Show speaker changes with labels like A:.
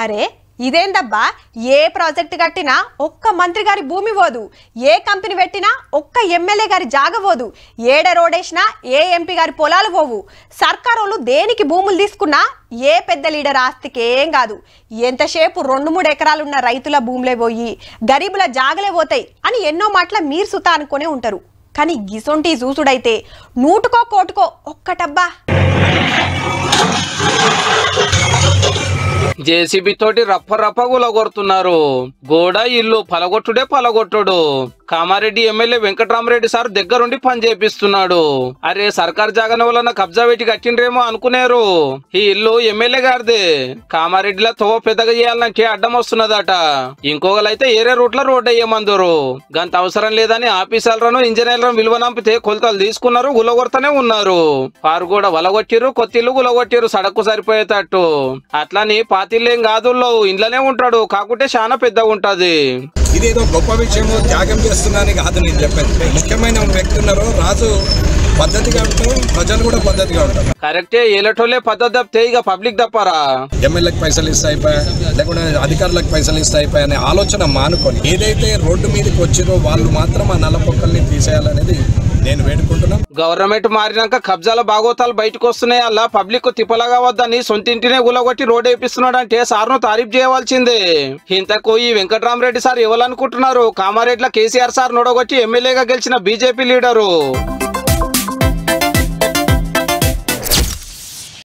A: అరే ఇదేందబ్బా ఏ ప్రాజెక్ట్ కట్టినా ఒక్క మంత్రి గారి భూమి పోదు, ఏ కంపెనీ పెట్టినా ఒక్క ఎమ్మెల్యే గారి జాగ పోదు, ఏడ రోడేసినా ఏ ఎంపీ గారి పొలాలు పోవు. సర్కారోళ్ళు దేనికి భూములు తీసుకున్నా ఏ పెద్ద లీడర్ ఆస్తికి ఏం కాదు. ఎంతసేపు 2-3 ఎకరాలున్న రైతుల భూములే పోయి గరీబుల జాగలే పోతాయి అని ఎన్నో మాటల మీరు సుతా అనుకునే ఉంటారు. కానీ గిసొంటి చూసుడైతే నూటుకో కోటుకో ఒక్కటబ్బా.
B: జేసీబీ తోటి రప్ప గులగొడుతున్నారు. గోడ ఇల్లు పలగొట్టుడు. కామారెడ్డి ఎమ్మెల్యే వెంకటరామరెడ్డి సార్ దగ్గరుండి పని చేపిస్తున్నాడు. అరే సర్కార్ జాగన వలన కబ్జా పెట్టి కట్టిండ్రేమో అనుకునేరు. ఈ ఇల్లు ఎమ్మెల్యే గారిదే. కామారెడ్డిలో తోవ పెద్దగా చేయాలంటే అడ్డం వస్తున్నదట. ఇంకొకలైతే ఏరే రూట్ల రోడ్ అయ్యమందరు. గంత అవసరం లేదని ఆఫీసర్లను ఇంజనీర్లను విలువనంపితే కొలతలు తీసుకున్నారు, గులగొడతానే ఉన్నారు. వారు కూడా వలగొట్టిరు, కొత్తిల్లు గులగొట్టిరు సడక్కు సరిపోయేటట్టు. అట్లని పాతిల్లేం కాదు, ఇంట్లోనే ఉంటాడు, కాకుంటే చాలా పెద్దగా ఉంటది.
C: ఇదేదో గొప్ప విషయం త్యాగం చేస్తున్నాను కాదు నేను చెప్పేది. ముఖ్యమైన వ్యక్తి ఉన్నారు, రాజు పద్ధతిగా ఉంటారు, ప్రజలు కూడా పద్ధతిగా ఉంటారు.
B: కరెక్టే, ఏలటోళ్ళే పద్ధతి తప్పితే ఇక పబ్లిక్ తప్పరా?
C: ఎమ్మెల్యేకి పైసలు ఇస్తే అయిపోయా, లేకుంటే అధికారులకు పైసలు ఇస్తే అయిపోయా అనే ఆలోచన మానుకొని ఏదైతే రోడ్డు మీదకి వచ్చిరో వాళ్ళు మాత్రం ఆ నల్లపొక్కల్ని తీసేయాలనేది నేను వేడుకుంటున్నాను.
B: గవర్నమెంట్ మారినాక కబ్జాల బాగోతాలు బయటకు వస్తున్నాయి. అలా పబ్లిక్ తిప్పలాగా వద్దని సొంతింటినే గులగొట్టి రోడ్ వేపిస్తున్నాడు అంటే సార్ను తారీఫ్ చేయవలసిందే. ఇంతకు ఈ వెంకటరామరెడ్డి సార్ ఎవరనుకుంటున్నారు? కామారెడ్డిలో కేసీఆర్ సార్ నొడగొట్టి ఎమ్మెల్యేగా గెలిచిన బీజేపీ లీడరు.